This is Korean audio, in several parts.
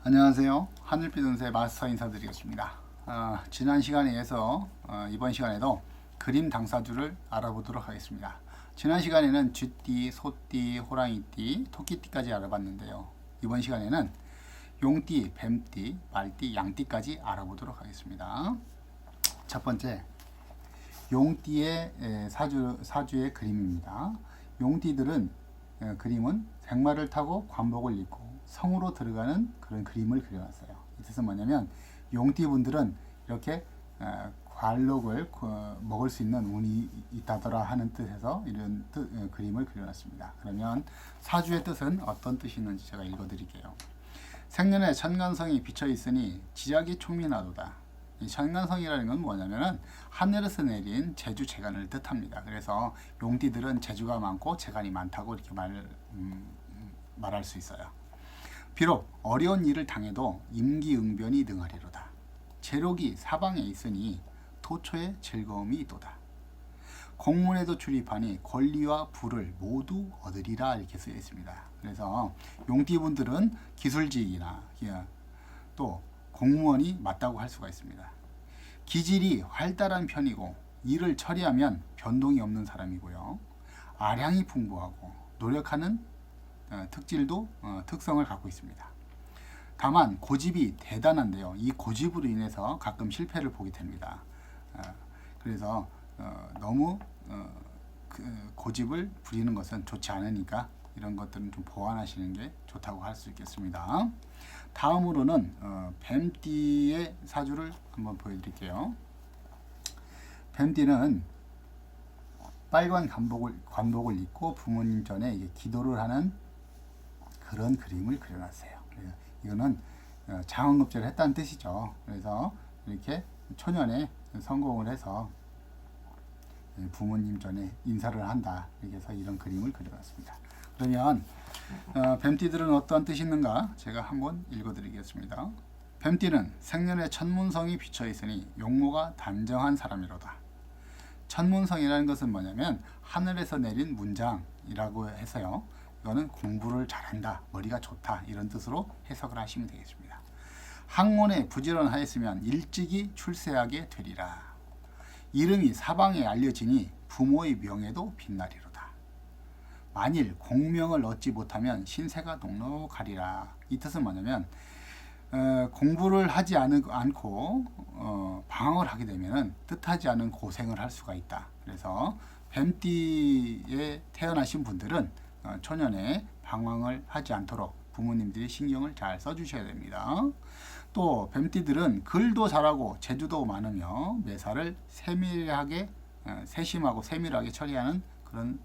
안녕하세요. 하늘빛 운세 마스터 인사드리겠습니다. 지난 시간에 이어서 이번 시간에도 그림 당사주를 알아보도록 하겠습니다. 지난 시간에는 쥐띠, 소띠, 호랑이띠, 토끼띠까지 알아봤는데요. 이번 시간에는 용띠, 뱀띠, 말띠, 양띠까지 알아보도록 하겠습니다. 첫 번째, 용띠의 사주의 그림입니다. 용띠들은 그림은 생마를 타고 관복을 입고 성으로 들어가는 그런 그림을 그려놨어요. 이 뜻은 뭐냐면 용띠분들은 이렇게 관록을 먹을 수 있는 운이 있다더라 하는 뜻에서 이런 그림을 그려놨습니다. 그러면 사주의 뜻은 어떤 뜻이 있는지 제가 읽어드릴게요. 생년에 천간성이 비쳐 있으니 지작이 총미나도다. 이 천간성이라는 건 뭐냐면은 하늘에서 내린 재주 재간을 뜻합니다. 그래서 용띠들은 재주가 많고 재간이 많다고 이렇게 말할 수 있어요. 비록 어려운 일을 당해도 임기응변이 능하리로다. 재력이 사방에 있으니 도처에 즐거움이 있도다. 공문에도 출입하니 권리와 부를 모두 얻으리라 이렇게 쓰여 있습니다. 그래서 용띠분들은 기술직이나 또 공무원이 맞다고 할 수가 있습니다. 기질이 활달한 편이고 일을 처리하면 변동이 없는 사람이고요. 아량이 풍부하고 노력하는 특질도 특성을 갖고 있습니다. 다만 고집이 대단한데요. 이 고집으로 인해서 가끔 실패를 보게 됩니다. 그래서 너무 고집을 부리는 것은 좋지 않으니까 이런 것들은 좀 보완하시는 게 좋다고 할 수 있겠습니다. 다음으로는 뱀띠의 사주를 한번 보여드릴게요. 뱀띠는 빨간 관복을 입고 부모님 전에 기도를 하는 그런 그림을 그려놨어요. 이거는 장원급제를 했다는 뜻이죠. 그래서 이렇게 초년에 성공을 해서 부모님 전에 인사를 한다. 이렇게 해서 이런 그림을 그려놨습니다. 그러면 뱀띠들은 어떠한 뜻이 있는가 제가 한번 읽어드리겠습니다. 뱀띠는 생년에 천문성이 비쳐 있으니 용모가 단정한 사람이로다. 천문성이라는 것은 뭐냐면 하늘에서 내린 문장이라고 해서요. 이거는 공부를 잘한다, 머리가 좋다 이런 뜻으로 해석을 하시면 되겠습니다. 학문에 부지런하였으면 일찍이 출세하게 되리라. 이름이 사방에 알려지니 부모의 명예도 빛나리로다. 만일 공명을 얻지 못하면 신세가 녹록하리라. 이 뜻은 뭐냐면 공부를 하지 않고 방황을 하게 되면 뜻하지 않은 고생을 할 수가 있다. 그래서 뱀띠에 태어나신 분들은 초년에 방황을 하지 않도록 부모님들이 신경을 잘 써주셔야 됩니다. 또 뱀띠들은 글도 잘하고 재주도 많으며 매사를 세심하고 세밀하게 처리하는 그런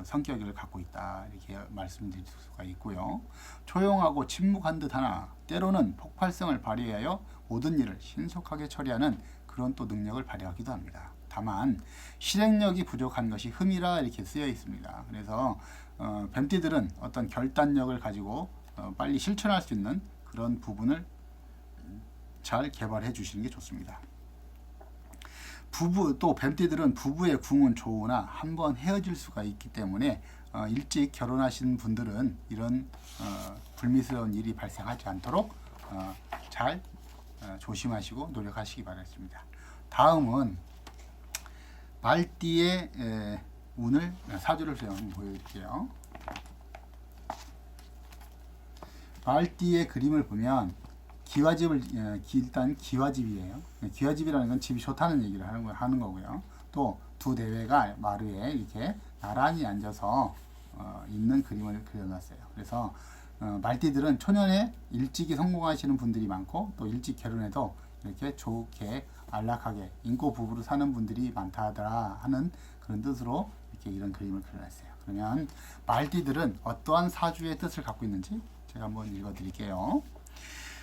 성격을 갖고 있다 이렇게 말씀드릴 수가 있고요. 조용하고 침묵한 듯하나 때로는 폭발성을 발휘하여 모든 일을 신속하게 처리하는 그런 또 능력을 발휘하기도 합니다. 다만 실행력이 부족한 것이 흠이라 이렇게 쓰여 있습니다. 그래서 뱀띠들은 어떤 결단력을 가지고 빨리 실천할 수 있는 그런 부분을 잘 개발해 주시는 게 좋습니다. 또 뱀띠들은 부부의 궁은 좋으나 한번 헤어질 수가 있기 때문에 일찍 결혼하신 분들은 이런 불미스러운 일이 발생하지 않도록 잘 조심하시고 노력하시기 바랍니다. 다음은 말띠의 운을 사주를 한번 보여드릴게요. 말띠의 그림을 보면 일단 기와집이에요. 기와집이라는 건 집이 좋다는 얘기를 하는 거고요. 또 두 대회가 마루에 이렇게 나란히 앉아서 있는 그림을 그려놨어요. 그래서 말띠들은 초년에 일찍이 성공하시는 분들이 많고 또 일찍 결혼해도 이렇게 좋게 안락하게 인고 부부로 사는 분들이 많다더라 하는 그런 뜻으로 이렇게 이런 그림을 그려놨어요. 그러면 말띠들은 어떠한 사주의 뜻을 갖고 있는지 제가 한번 읽어드릴게요.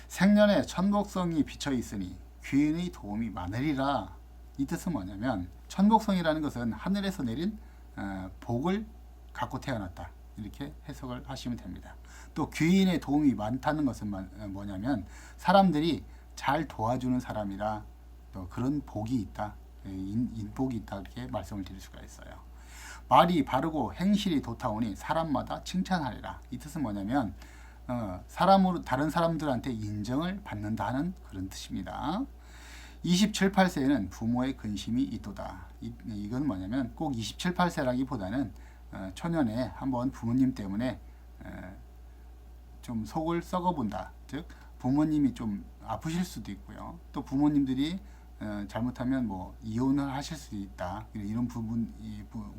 생년에 천복성이 비쳐 있으니 귀인의 도움이 많으리라. 이 뜻은 뭐냐면 천복성이라는 것은 하늘에서 내린 복을 갖고 태어났다 이렇게 해석을 하시면 됩니다. 또 귀인의 도움이 많다는 것은 뭐냐면 사람들이 잘 도와주는 사람이라 또 그런 복이 있다, 인복이 있다 이렇게 말씀을 드릴 수가 있어요. 말이 바르고 행실이 도타오니 사람마다 칭찬하리라. 이 뜻은 뭐냐면 사람으로 다른 사람들한테 인정을 받는다는 그런 뜻입니다. 27, 8세에는 부모의 근심이 있도다. 이건 뭐냐면 꼭 27, 8세라기보다는 초년에 한번 부모님 때문에 좀 속을 썩어본다. 즉 부모님이 좀 아프실 수도 있고요. 또 부모님들이 잘못하면 뭐 이혼을 하실 수도 있다. 이런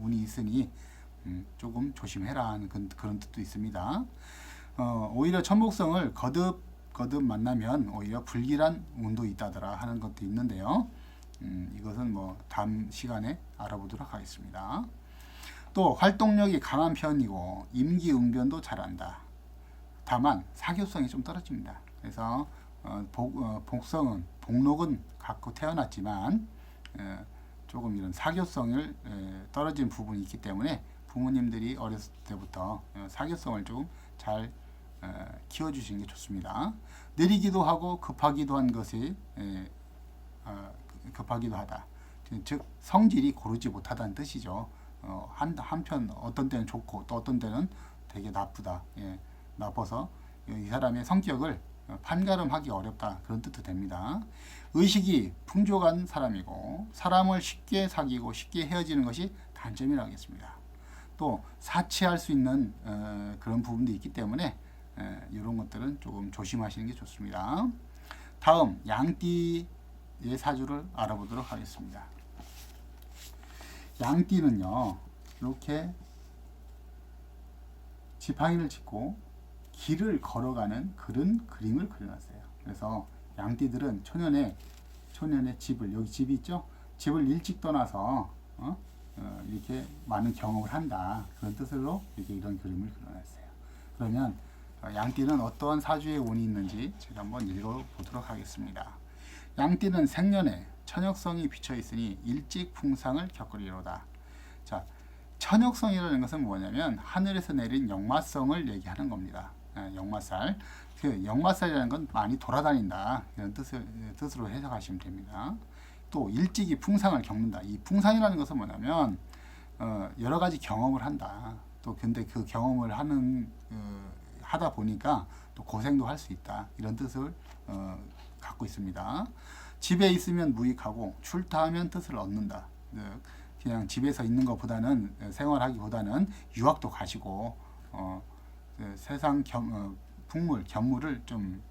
운이 있으니 조금 조심해라 하는 그런 뜻도 있습니다. 오히려 천목성을 거듭 만나면 오히려 불길한 운도 있다더라 하는 것도 있는데요. 이것은 뭐 다음 시간에 알아보도록 하겠습니다. 또 활동력이 강한 편이고 임기응변도 잘한다. 다만 사교성이 좀 떨어집니다. 그래서 복록은 갖고 태어났지만 조금 이런 사교성을 떨어진 부분이 있기 때문에 부모님들이 어렸을 때부터 사교성을 조금 잘 키워주시는 게 좋습니다. 느리기도 하고 급하기도 한 것이 급하기도 하다. 즉 성질이 고르지 못하다는 뜻이죠. 한편 어떤 때는 좋고 또 어떤 때는 되게 나쁘다. 나빠서 이 사람의 성격을 판가름하기 어렵다. 그런 뜻도 됩니다. 의식이 풍족한 사람이고 사람을 쉽게 사귀고 쉽게 헤어지는 것이 단점이라고 하겠습니다. 또 사치할 수 있는 그런 부분도 있기 때문에 이런 것들은 조금 조심하시는 게 좋습니다. 다음 양띠의 사주를 알아보도록 하겠습니다. 양띠는요 이렇게 지팡이를 짚고 길을 걸어가는 그런 그림을 그려놨어요. 그래서 양띠들은 초년에 집을, 여기 집이 있죠? 집을 일찍 떠나서 이렇게 많은 경험을 한다. 그런 뜻으로 이렇게 이런 그림을 그려놨어요. 그러면 양띠는 어떠한 사주의 운이 있는지 제가 한번 읽어보도록 하겠습니다. 양띠는 생년에 천역성이 비쳐 있으니 일찍 풍상을 겪으리로다. 자, 천역성이라는 것은 뭐냐면 하늘에서 내린 역마성을 얘기하는 겁니다. 역마살. 그 역마살이라는 건 많이 돌아다닌다. 이런 뜻으로 해석하시면 됩니다. 또 일찍이 풍상을 겪는다. 이 풍상이라는 것은 뭐냐면 여러 가지 경험을 한다. 또 근데 그 경험을 하다 보니까 또 고생도 할 수 있다. 이런 뜻을 갖고 있습니다. 집에 있으면 무익하고 출타하면 뜻을 얻는다. 그냥 집에서 있는 것보다는 생활하기보다는 유학도 가시고 세상 풍물, 견물을 좀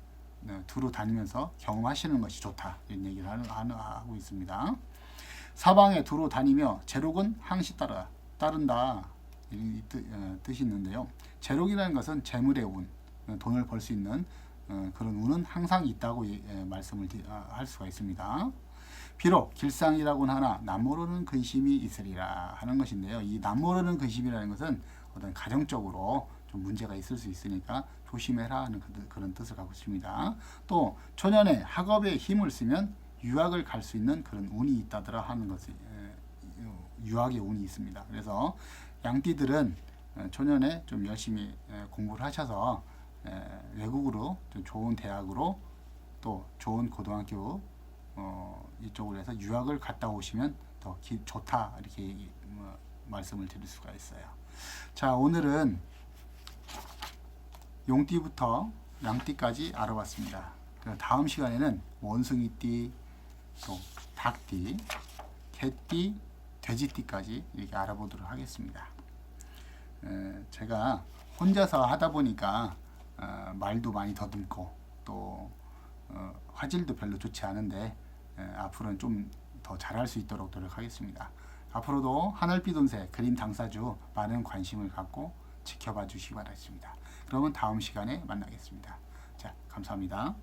두루 다니면서 경험하시는 것이 좋다. 이런 얘기를 하고 있습니다. 사방에 두루 다니며 제록은 항시 따른다. 이 뜻이 있는데요. 제록이라는 것은 재물의 운, 돈을 벌 수 있는 그런 운은 항상 있다고 말씀을 할 수가 있습니다. 비록 길상이라고는 하나 남모르는 근심이 있으리라 하는 것인데요. 이 남모르는 근심이라는 것은 어떤 가정적으로 좀 문제가 있을 수 있으니까 조심해라 하는 그런 뜻을 갖고 있습니다. 또 초년에 학업에 힘을 쓰면 유학을 갈 수 있는 그런 운이 있다더라 하는 것이 유학의 운이 있습니다. 그래서 양띠들은 초년에 좀 열심히 공부를 하셔서 외국으로 좀 좋은 대학으로 또 좋은 고등학교 이쪽으로 해서 유학을 갔다 오시면 더 좋다 이렇게 말씀을 드릴 수가 있어요. 자, 오늘은 용띠부터 양띠까지 알아봤습니다. 다음 시간에는 원숭이띠, 또 닭띠, 개띠, 돼지띠까지 이렇게 알아보도록 하겠습니다. 제가 혼자서 하다 보니까 말도 많이 더듬고 또 화질도 별로 좋지 않은데 앞으로는 좀 더 잘할 수 있도록 노력하겠습니다. 앞으로도 하늘빛 운세 그림 당사주 많은 관심을 갖고 지켜봐 주시기 바라겠습니다. 그러면 다음 시간에 만나겠습니다. 자, 감사합니다.